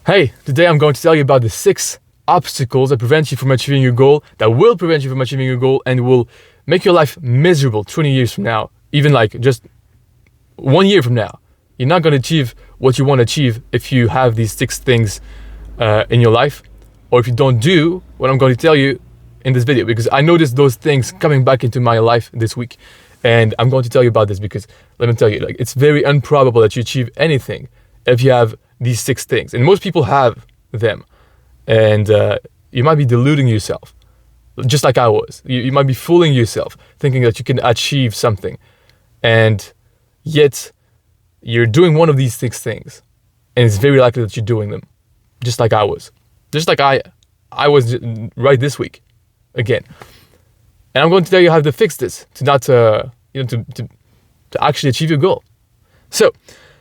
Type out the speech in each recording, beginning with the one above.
Hey, today I'm going to tell you about the 6 obstacles that prevent you from achieving your goal, that will prevent you from achieving your goal, and will make your life miserable 20 years from now, even like just 1 year from now. You're not going to achieve what you want to achieve if you have these 6 things in your life, or if you don't do what I'm going to tell you in this video, because I noticed those things coming back into my life this week, and I'm going to tell you about this because, let me tell you, like, it's very improbable that you achieve anything if you have these 6 things, and most people have them, and you might be deluding yourself, just like I was. You might be fooling yourself, thinking that you can achieve something, and yet you're doing one of these 6 things, and it's very likely that you're doing them, just like I was, I was right this week, again. And I'm going to tell you how to fix this, to not, to actually achieve your goal. So,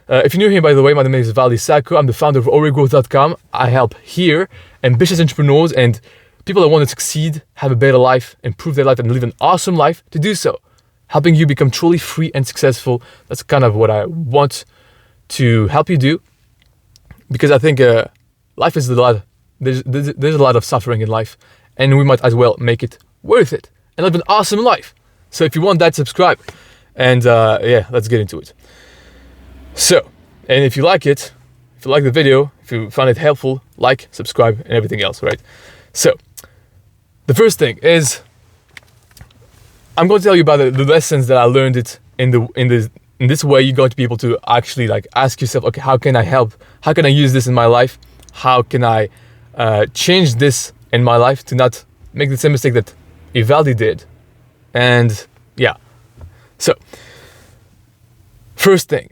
if you're new here, by the way, my name is Ivaldi Sako. I'm the founder of alreadygrowth.com. I help here ambitious entrepreneurs and people that want to succeed, have a better life, improve their life, and live an awesome life to do so, helping you become truly free and successful. That's kind of what I want to help you do, because I think life is a lot. There's a lot of suffering in life, and we might as well make it worth it and live an awesome life. So if you want that, subscribe, and yeah, let's get into it. So, and if you like it, if you like the video, if you found it helpful, like, subscribe, and everything else, right? So, the first thing is, I'm going to tell you about the lessons that I learned it in this way. You're going to be able to actually like ask yourself, okay, how can I help? How can I use this in my life? How can I change this in my life to not make the same mistake that Ivaldi did? And yeah, so first thing.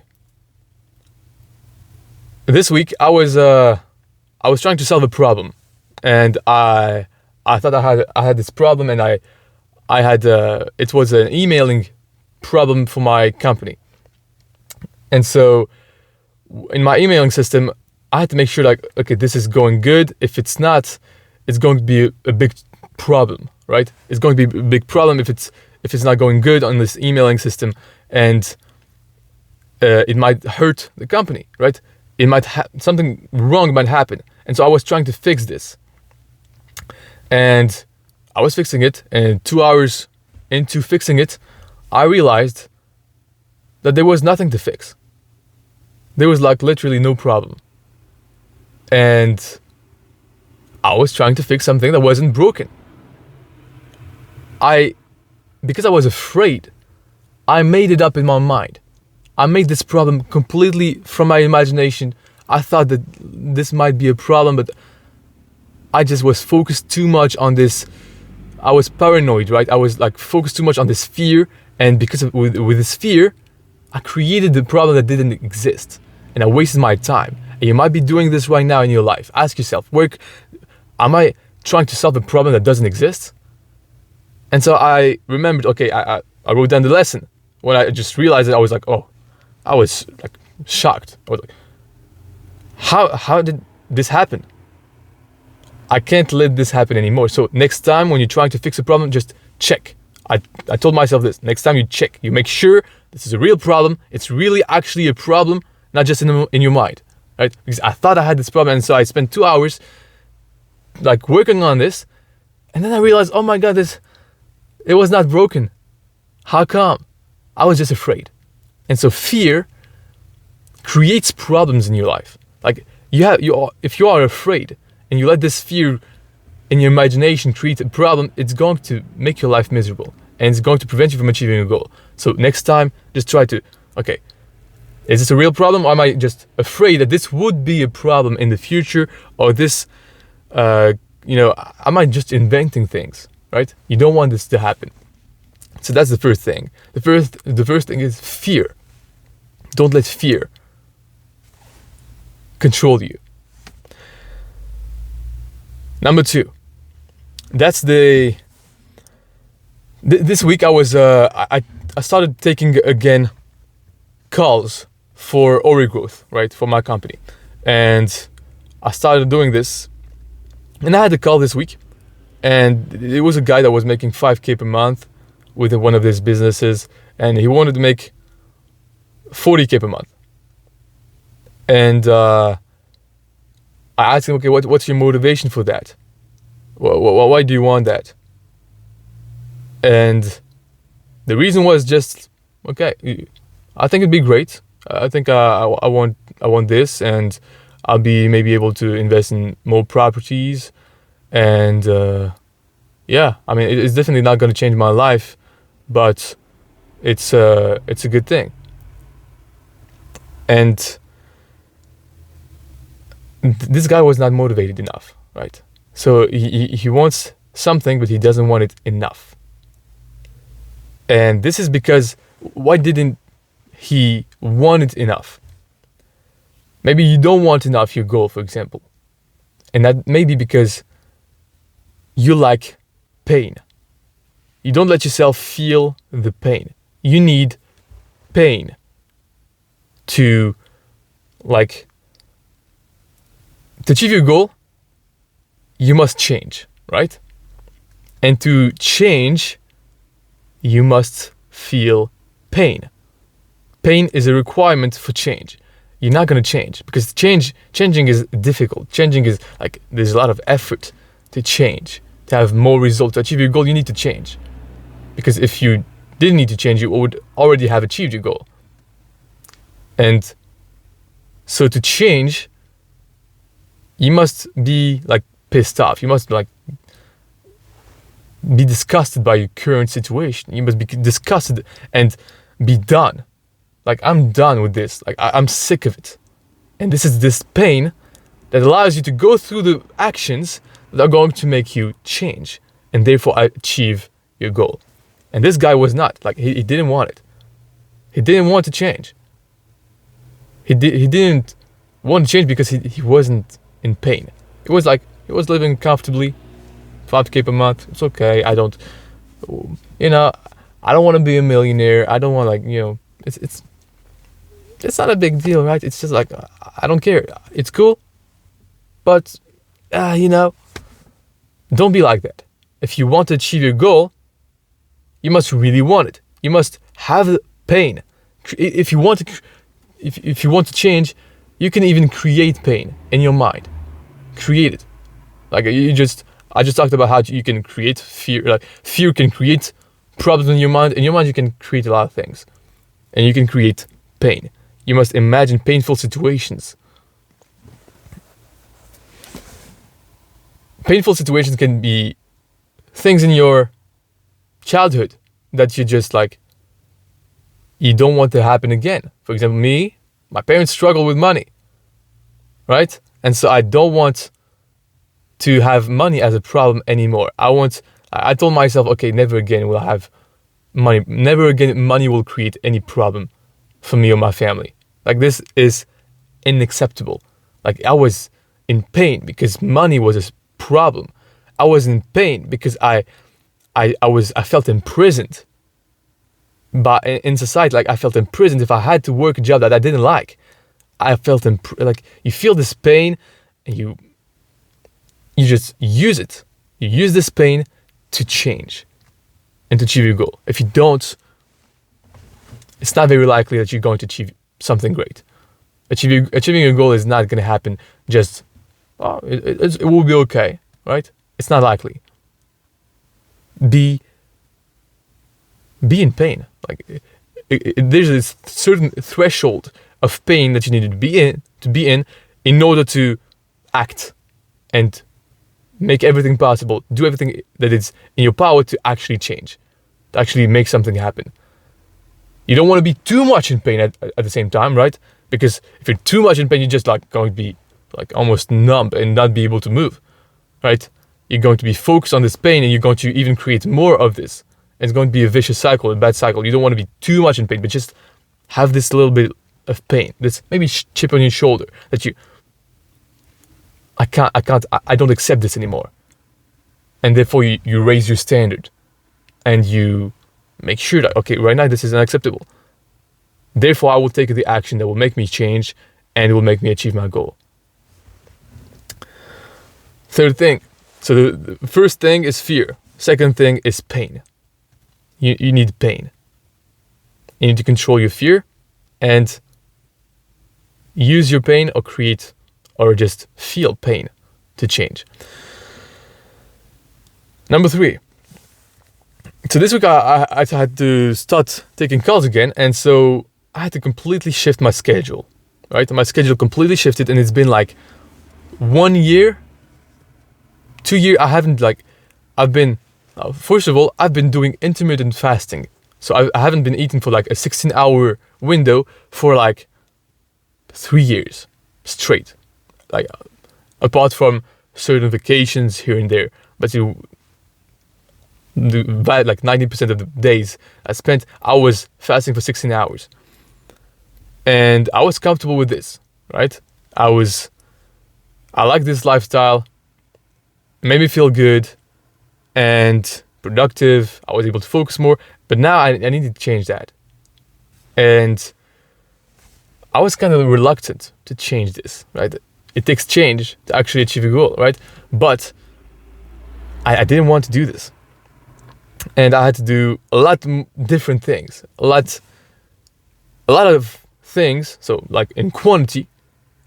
This week I was trying to solve a problem, and I thought I had this problem, and I had it was an emailing problem for my company. And so in my emailing system, I had to make sure, like, okay, this is going good. If it's not, it's going to be a big problem, right? It's going to be a big problem if it's not going good on this emailing system, and it might hurt the company, right? It might something wrong might happen. And so I was trying to fix this, and I was fixing it, and 2 hours into fixing it, I realized that there was nothing to fix. There was like literally no problem. And I was trying to fix something that wasn't broken. Because I was afraid, I made it up in my mind. I made this problem completely from my imagination. I thought that this might be a problem, but I just was focused too much on this. I was paranoid, right? I was like focused too much on this fear, and because with this fear, I created the problem that didn't exist, and I wasted my time. And you might be doing this right now in your life. Ask yourself, am I trying to solve a problem that doesn't exist? And so I remembered, okay, I wrote down the lesson. When I just realized it, I was like, oh, I was like shocked. I was like, how did this happen? I can't let this happen anymore. So next time when you're trying to fix a problem, just check. I told myself this. Next time you check, you make sure this is a real problem. It's really actually a problem, not just in your mind, right? Because I thought I had this problem, and so I spent 2 hours like working on this, and then I realized, oh my God, it was not broken. How come? I was just afraid. And so fear creates problems in your life. Like if you are afraid and you let this fear in your imagination create a problem, it's going to make your life miserable, and it's going to prevent you from achieving your goal. So next time, just try to, okay, is this a real problem, or am I just afraid that this would be a problem in the future, or this, am I just inventing things, right? You don't want this to happen. So that's the first thing. The first thing is fear. Don't let fear control you. Number 2. That's this week I was I started taking again calls for growth, right, for my company, and I started doing this, and I had a call this week, and it was a guy that was making 5K per month with one of his businesses, and he wanted to make 40K per month. And I I asked him, okay, what's your motivation for that? Why do you want that? And the reason was just, okay, I think it'd be great. I think I want this, and I'll be maybe able to invest in more properties, and yeah, I mean, it's definitely not going to change my life, but it's a good thing. And this guy was not motivated enough, right? So he wants something, but he doesn't want it enough. And this is because, why didn't he want it enough? Maybe you don't want enough your goal, for example. And that may be because you like pain. You don't let yourself feel the pain. You need pain to achieve your goal. You must change, right? And to change, you must feel pain. Pain is a requirement for change. You're not going to change because changing is difficult. Changing is like, there's a lot of effort to change. To have more results, to achieve your goal, you need to change. Because if you didn't need to change, you would already have achieved your goal. And so to change, you must be like pissed off. You must like be disgusted by your current situation. You must be disgusted and be done. Like, I'm done with this. Like, I'm sick of it. And this is this pain that allows you to go through the actions that are going to make you change and therefore achieve your goal. And this guy was not. Like, he didn't want it. He didn't want to change. He didn't want to change because he wasn't in pain. It was like, he was living comfortably, 5K per month. It's okay. I don't want to be a millionaire. I don't want it's not a big deal, right? It's just like, I don't care. It's cool. But, don't be like that. If you want to achieve your goal, you must really want it. You must have the pain. If you want to change, you can even create pain in your mind. Create it. Like, I just talked about how you can create fear. Like, fear can create problems in your mind. In your mind, you can create a lot of things. And you can create pain. You must imagine painful situations. Painful situations can be things in your childhood that you just you don't want to happen again. For example, my parents struggle with money, right? And so I don't want to have money as a problem anymore. I told myself, okay, never again will I have money. Never again money will create any problem for me or my family. Like, this is unacceptable. Like, I was in pain because money was a problem. I was in pain because I felt imprisoned in society. Like, I felt imprisoned if I had to work a job that I didn't like. I felt you feel this pain and you just use it. You use this pain to change and to achieve your goal. If you don't, it's not very likely that you're going to achieve something great. Achieving your goal is not going to happen just, it will be okay, right? It's not likely. Be in pain. Like, there's this certain threshold of pain that you need to be in order to act and make everything possible, do everything that is in your power to actually change, to actually make something happen. You don't want to be too much in pain at the same time, right? Because if you're too much in pain, you're just going to be almost numb and not be able to move, right? You're going to be focused on this pain and you're going to even create more of this. And it's going to be a vicious cycle, a bad cycle. You don't want to be too much in pain, but just have this little bit of pain, this maybe chip on your shoulder that I don't accept this anymore. And therefore you raise your standard and you make sure that, okay, right now this is unacceptable. Therefore, I will take the action that will make me change and will make me achieve my goal. Third thing. So the first thing is fear. Second thing is pain. You need pain. You need to control your fear and use your pain or create or just feel pain to change. Number 3. So this week I had to start taking calls again, and so I had to completely shift my schedule, right? My schedule completely shifted, and it's been like 1 year, 2 years. First of all, I've been doing intermittent fasting. So I haven't been eating for like a 16-hour window for like 3 years straight. Like, apart from certain vacations here and there. But like 90% of the days I was fasting for 16 hours. And I was comfortable with this, right? I like this lifestyle. It made me feel good and productive. I was able to focus more. But now I need to change that. And I was kind of reluctant to change this, right? It takes change to actually achieve a goal, right? But I didn't want to do this. And I had to do a lot different things. A lot of things, so like in quantity.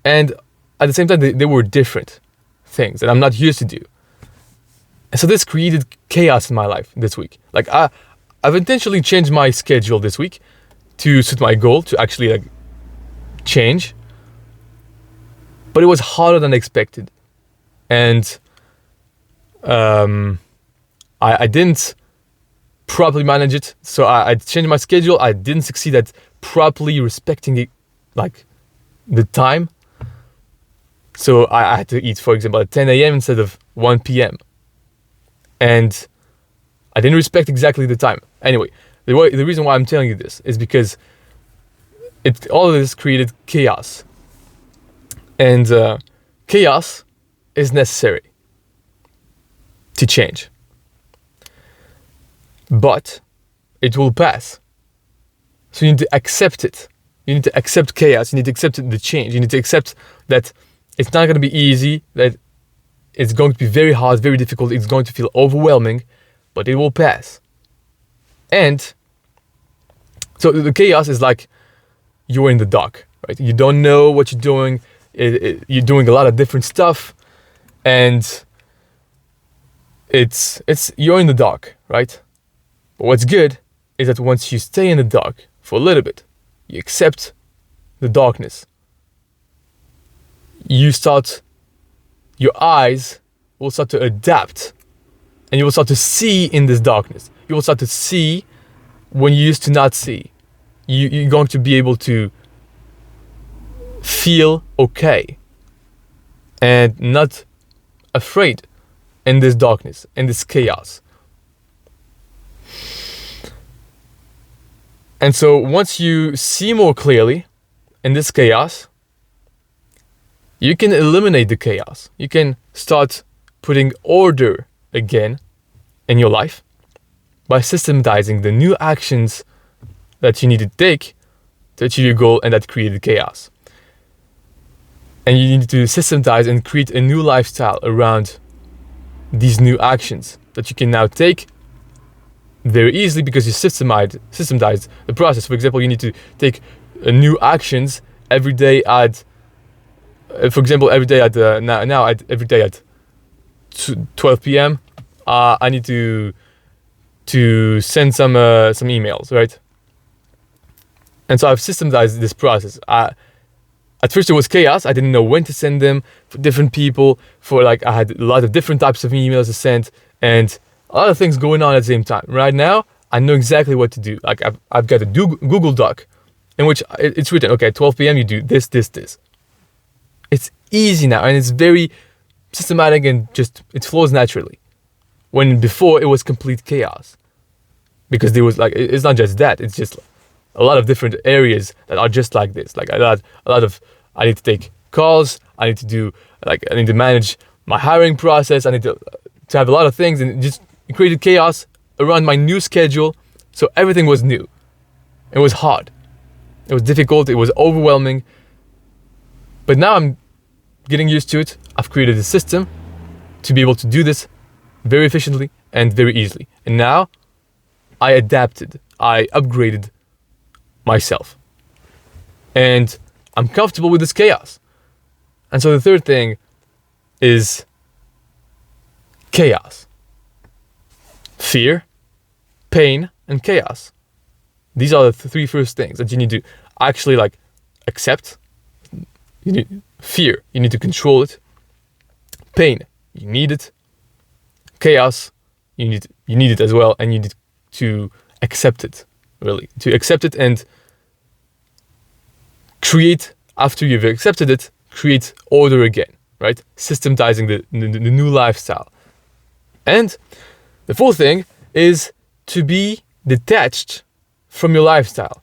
And at the same time, they were different things that I'm not used to do. And so this created chaos in my life this week. Like I've intentionally changed my schedule this week to suit my goal, to actually like change. But it was harder than expected. And I didn't properly manage it. So I changed my schedule. I didn't succeed at properly respecting it, like the time. So I had to eat, for example, at 10 a.m. instead of 1 p.m. And I didn't respect exactly the time. Anyway, the reason why I'm telling you this is because all of this created chaos. And chaos is necessary to change. But it will pass. So you need to accept it. You need to accept chaos. You need to accept the change. You need to accept that it's not going to be easy, that it's going to be very hard, very difficult. It's going to feel overwhelming, but it will pass. And so the chaos is like you're in the dark, right? You don't know what you're doing. You're doing a lot of different stuff, and you're in the dark, right? But what's good is that once you stay in the dark for a little bit, you accept the darkness. Your eyes will start to adapt, and you will start to see in this darkness. You will start to see when you used to not see. You're going to be able to feel okay and not afraid in this darkness, in this chaos. And so once you see more clearly in this chaos, you can eliminate the chaos. You can start putting order again in your life by systematizing the new actions that you need to take to achieve your goal and that created chaos. And you need to systematize and create a new lifestyle around these new actions that you can now take very easily because you systematize the process. For example, you need to take new actions every day at, every day at 12 p.m. I need to send some emails, right? And so I've systematized this process. At first it was chaos. I didn't know when to send them for different people. I had a lot of different types of emails to send and a lot of things going on at the same time. Right now, I know exactly what to do. Like I've got a Google Doc in which it's written, okay, at 12 p.m. you do this, this, this. It's easy now and it's very systematic and it flows naturally. When before it was complete chaos. Because there was it's not just that, it's just a lot of different areas that are just like this. Like I need to take calls, I need to manage my hiring process, I need to have a lot of things, and it created chaos around my new schedule. So everything was new. It was hard. It was difficult, it was overwhelming. But now I'm getting used to it. I've created a system to be able to do this very efficiently and very easily. And now I adapted, I upgraded myself. And I'm comfortable with this chaos. And so the third thing is chaos. Fear, pain, and chaos. These are the three first things that you need to actually like accept. You need fear, you need to control it. Pain, you need it. Chaos, you need it as well, and you need to accept it, really. To accept it and create, after you've accepted it, create order again, right? Systematizing the new lifestyle. And the fourth thing is to be detached from your lifestyle.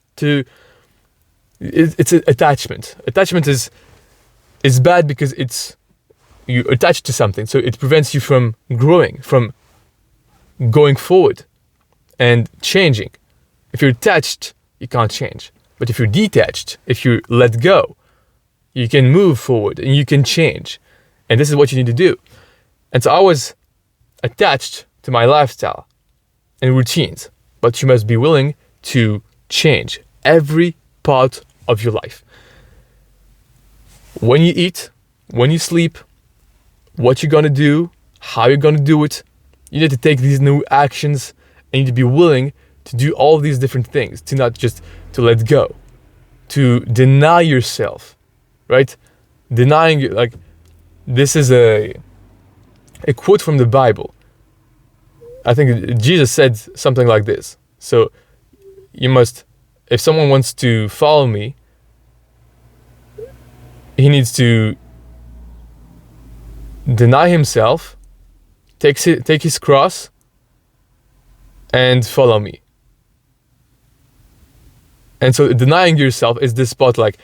It's an attachment. Attachment is bad because you attach to something, so it prevents you from growing, from going forward and changing. If you're attached, you can't change. But if you're detached, if you let go, you can move forward and you can change. And this is what you need to do. And so I was attached to my lifestyle and routines, but you must be willing to change every part of your life. When you eat, when you sleep, what you're gonna do, how you're gonna do it. You need to take these new actions and you need to be willing to do all these different things, to not just to let go, to deny yourself, right? Denying, like, this is a quote from the Bible. I think Jesus said something like this. So you must, if someone wants to follow me, he needs to deny himself, take his cross, and follow me. And so denying yourself is this part, like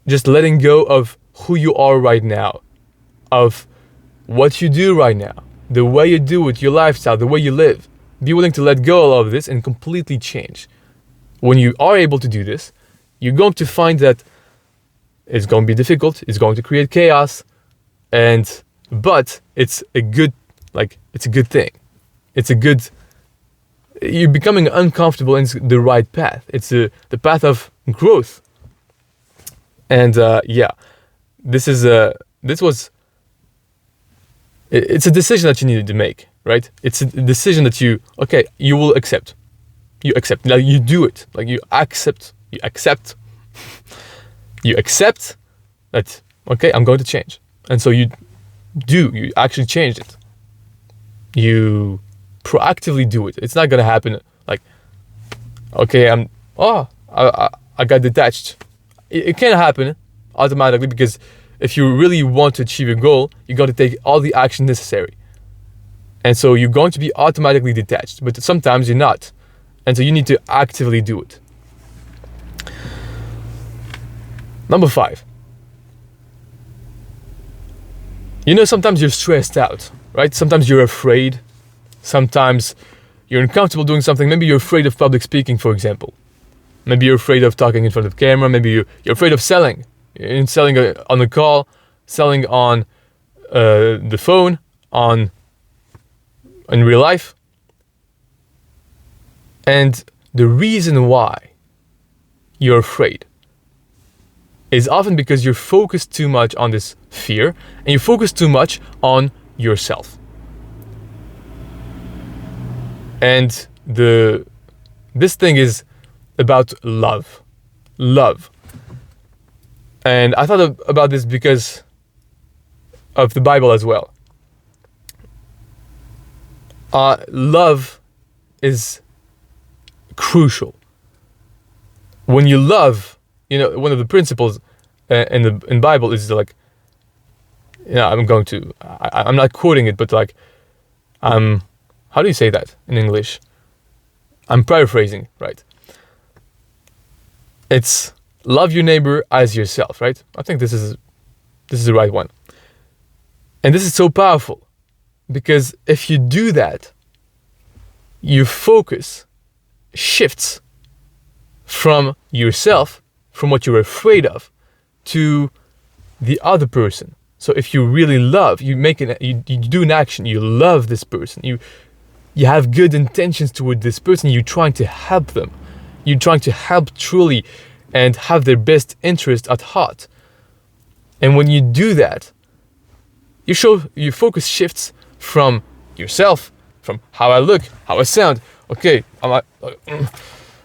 just letting go of who you are right now, of what you do right now, the way you do it, your lifestyle, the way you live. Be willing to let go of this and completely change. When you are able to do this, you're going to find that it's going to be difficult, it's going to create chaos, but it's a good thing. You're becoming uncomfortable in the right path. It's the path of growth. And it's a decision that you needed to make, right? It's a decision that you will accept. You accept. Like you do it. Like you accept that, okay, I'm going to change. And so you actually change it. You proactively do it. It's not going to happen like, okay, I got detached. It can't happen automatically, because if you really want to achieve your goal, you got to take all the action necessary. And so you're going to be automatically detached, but sometimes you're not. And so you need to actively do it. Number 5. Sometimes you're stressed out, right? Sometimes you're afraid. Sometimes you're uncomfortable doing something. Maybe you're afraid of public speaking, for example. Maybe you're afraid of talking in front of camera. Maybe you're afraid of selling. Selling on a call, selling on the phone, in real life. And the reason why you're afraid is often because you're focused too much on this fear, and you focus too much on yourself. And this thing is about love. And I thought about this because of the Bible as well. Love is crucial. When you love, one of the principles in Bible is like, I'm not quoting it, but like, how do you say that in English? I'm paraphrasing, right? It's love your neighbor as yourself, right? I think this is the right one. And this is so powerful, because if you do that, your focus shifts from yourself, from what you're afraid of, to the other person. So if you really love, you do an action, you love this person, you have good intentions toward this person, you're trying to help them, you're trying to help truly and have their best interest at heart. And when you do that, your focus shifts from yourself, from how I look, how I sound. Okay,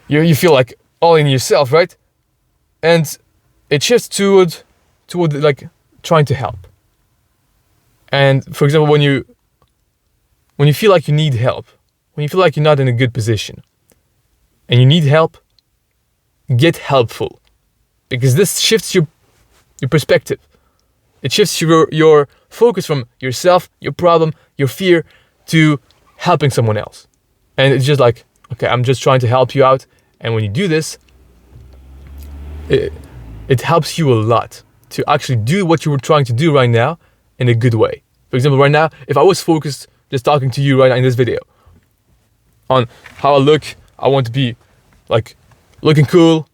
you feel like all in yourself, right? And it shifts toward like trying to help. And for example, when you feel like you need help, when you feel like you're not in a good position, and you need help, get helpful, because this shifts your perspective. It shifts your focus from yourself, your problem, your fear, to helping someone else. And it's just like, okay, I'm just trying to help you out. And when you do this, it helps you a lot to actually do what you were trying to do right now in a good way. For example, right now, if I was focused just talking to you right now in this video on how I look, I want to be like looking cool,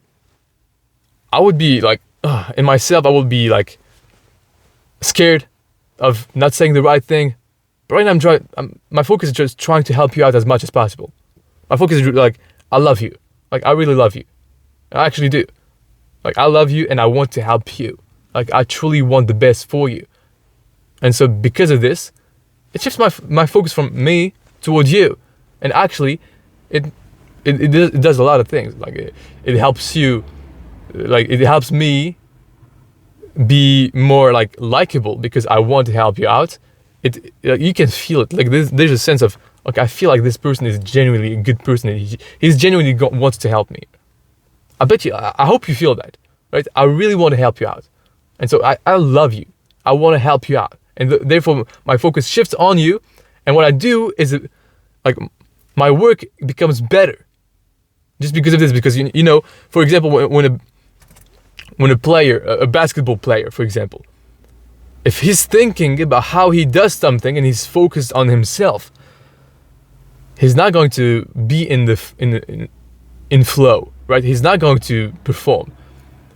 I would be like, in myself, I would be like scared of not saying the right thing. But right now, my focus is just trying to help you out as much as possible. My focus is like, I love you. Like, I really love you. I actually do. Like, I love you and I want to help you. Like, I truly want the best for you. And so because of this, it shifts my focus from me toward you. And actually, it does a lot of things. Like, it helps you, like, it helps me be more like likable because I want to help you out. You can feel it. Like, there's a sense of, okay, I feel like this person is genuinely a good person. He's genuinely wants to help me. I bet you, I hope you feel that, right? I really want to help you out. And so I love you. I want to help you out. And therefore, my focus shifts on you. And what I do is, like, my work becomes better. Just because of this. Because, you know, for example, when a player, a basketball player, for example, if he's thinking about how he does something and he's focused on himself, he's not going to be in flow, right? He's not going to perform.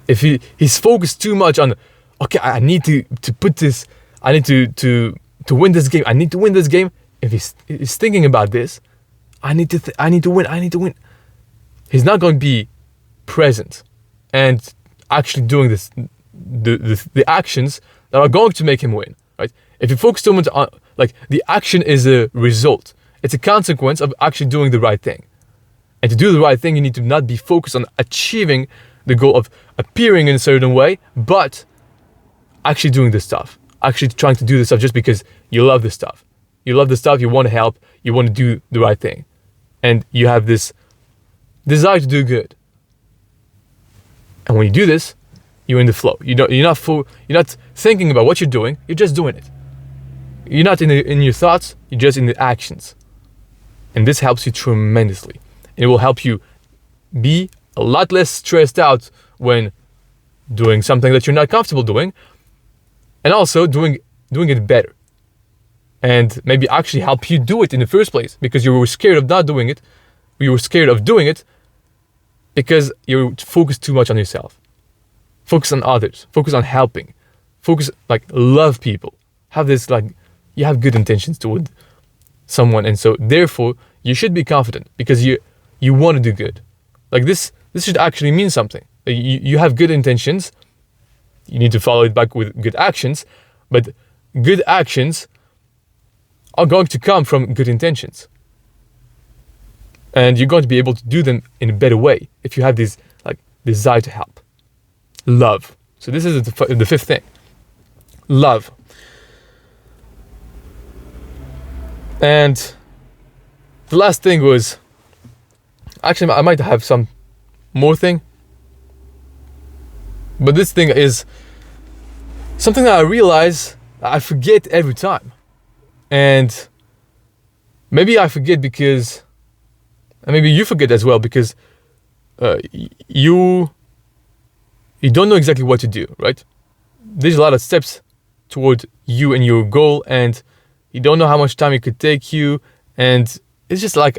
If he's focused too much on, okay, I need to put this, I need to win this game. I need to win this game. If he's thinking about this, I need to win. He's not going to be present and actually doing this, the actions that are going to make him win, right? If you focus too much on, like, the action is a result. It's a consequence of actually doing the right thing. And to do the right thing, you need to not be focused on achieving the goal of appearing in a certain way, but actually doing this stuff. Actually trying to do this stuff just because you love this stuff. You love this stuff, you want to help, you want to do the right thing. And you have this desire to do good. And when you do this, you're in the flow. You're not thinking about what you're doing, you're just doing it. You're not in your thoughts, you're just in the actions. And this helps you tremendously. It will help you be a lot less stressed out when doing something that you're not comfortable doing, and also doing it better. And maybe actually help you do it in the first place because you were scared of not doing it. You were scared of doing it because you focused too much on yourself. Focus on others. Focus on helping. Focus, like, love people. Have this, like, you have good intentions toward someone, and so therefore you should be confident because you want to do good. Like, this should actually mean something. You have good intentions. You need to follow it back with good actions, but good actions are going to come from good intentions. And you're going to be able to do them in a better way if you have this, like, desire to help. Love. So this is the fifth thing. Love. And the last thing was, actually, I might have some more thing, but this thing is something that I realize I forget every time. And maybe I forget because, and maybe you forget as well because you don't know exactly what to do, right? There's a lot of steps toward you and your goal, and you don't know how much time it could take you, and it's just like,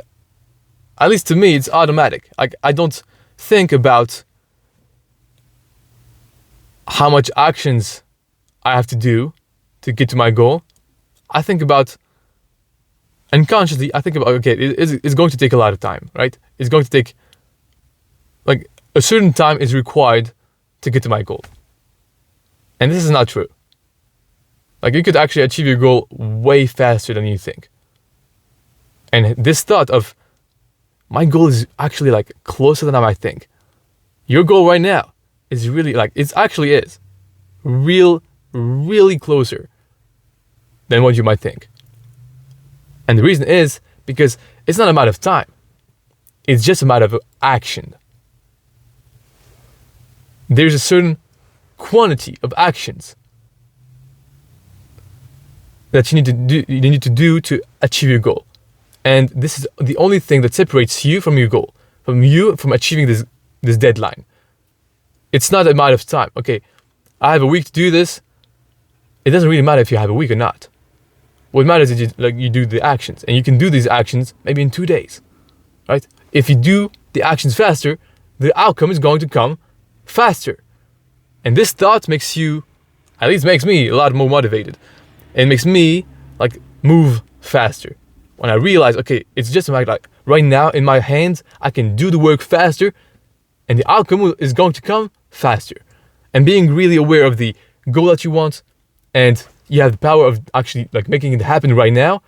at least to me, it's automatic. Like, I don't think about how much actions I have to do to get to my goal. I think about, unconsciously, okay, it's going to take a lot of time, right? It's going to take, like, a certain time is required to get to my goal. And this is not true. Like, you could actually achieve your goal way faster than you think. And this thought of, my goal is actually like closer than I might think. Your goal right now is really like, it actually is really closer than what you might think. And the reason is because it's not a matter of time. It's just a matter of action. There's a certain quantity of actions that you need to do to achieve your goal. And this is the only thing that separates you from your goal, from achieving this deadline. It's not a matter of time. Okay, I have a week to do this. It doesn't really matter if you have a week or not. What matters is you do the actions, and you can do these actions maybe in 2 days, right? If you do the actions faster, the outcome is going to come faster. And this thought makes you, at least makes me, a lot more motivated. And makes me like move faster. When I realize, okay, it's just like right now in my hands, I can do the work faster, and the outcome is going to come faster. And being really aware of the goal that you want, and you have the power of actually like making it happen right now,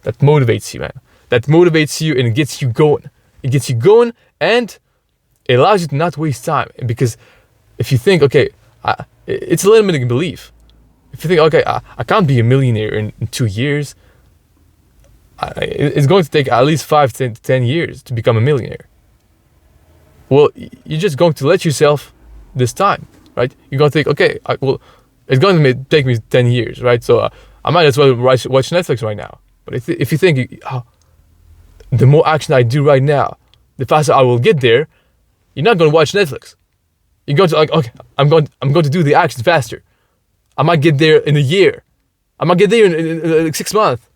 that motivates you, man. That motivates you and it gets you going. It gets you going, and it allows you to not waste time. Because if you think, okay, it's a limiting belief. If you think, okay, I can't be a millionaire in 2 years, it's going to take at least 5 to 10 years to become a millionaire. Well, you're just going to let yourself this time, right? You're going to think, okay, it's going to take me 10 years, right? So I might as well watch Netflix right now. But if you think, the more action I do right now, the faster I will get there, you're not going to watch Netflix. You're going to like, okay, I'm going to do the actions faster. I might get there in a year. I might get there in 6 months.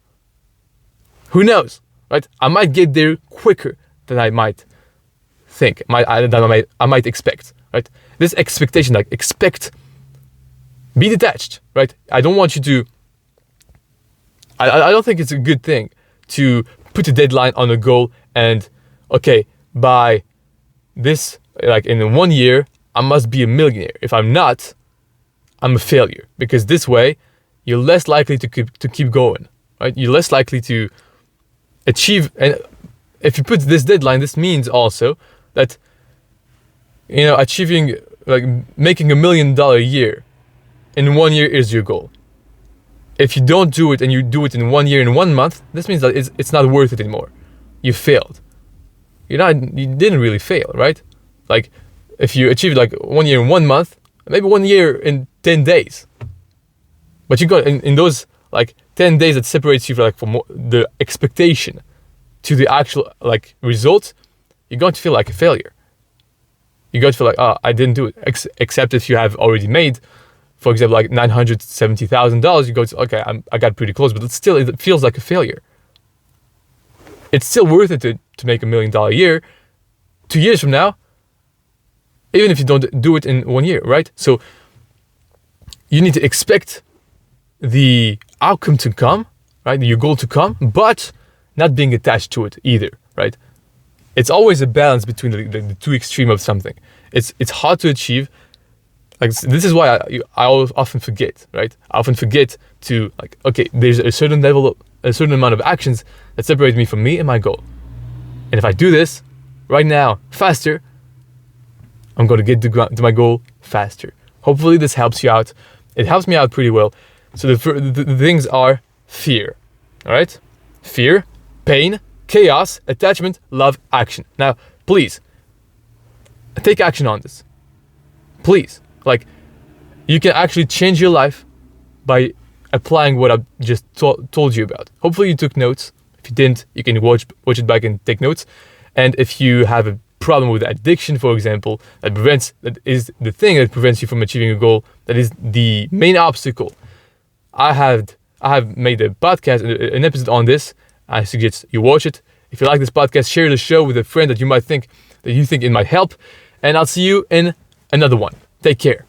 Who knows, right? I might get there quicker than I might think, I might expect, right? This expectation, like be detached, right? I don't want you to, I don't think it's a good thing to put a deadline on a goal and, okay, by this, like in 1 year, I must be a millionaire. If I'm not, I'm a failure. Because this way, you're less likely to keep going, right? You're less likely to achieve, and if you put this deadline, this means also that, achieving, like making $1 million a year in 1 year is your goal. If you don't do it and you do it in 1 year and 1 month, this means that it's not worth it anymore. You failed. You didn't really fail, right? Like if you achieved like 1 year in 1 month, maybe 1 year in 10 days. But you got in those like 10 days that separates you from the expectation to the actual like result, you're going to feel like a failure. You're going to feel like, I didn't do it. Except if you have already made, for example, like $970,000, you go to, okay, I got pretty close, but it feels like a failure. It's still worth it to make $1 million a year 2 years from now, even if you don't do it in 1 year, right? So you need to expect the outcome to come, right? Your goal to come, but not being attached to it either, right? It's always a balance between the two extremes of something. It's hard to achieve. Like this is why I often forget, right? I often forget to like, okay, there's a certain amount of actions that separate me from me and my goal. And if I do this right now faster, I'm going to get to my goal faster. Hopefully this helps you out. It helps me out pretty well. So the things are fear, all right? Fear, pain, chaos, attachment, love, action. Now, please, take action on this. Please. Like, you can actually change your life by applying what I've just told you about. Hopefully you took notes. If you didn't, you can watch it back and take notes. And if you have a problem with addiction, for example, that is the thing that prevents you from achieving a goal, that is the main obstacle. I have made a podcast, an episode on this. I suggest you watch it. If you like this podcast, share the show with a friend that you think it might help. And I'll see you in another one. Take care.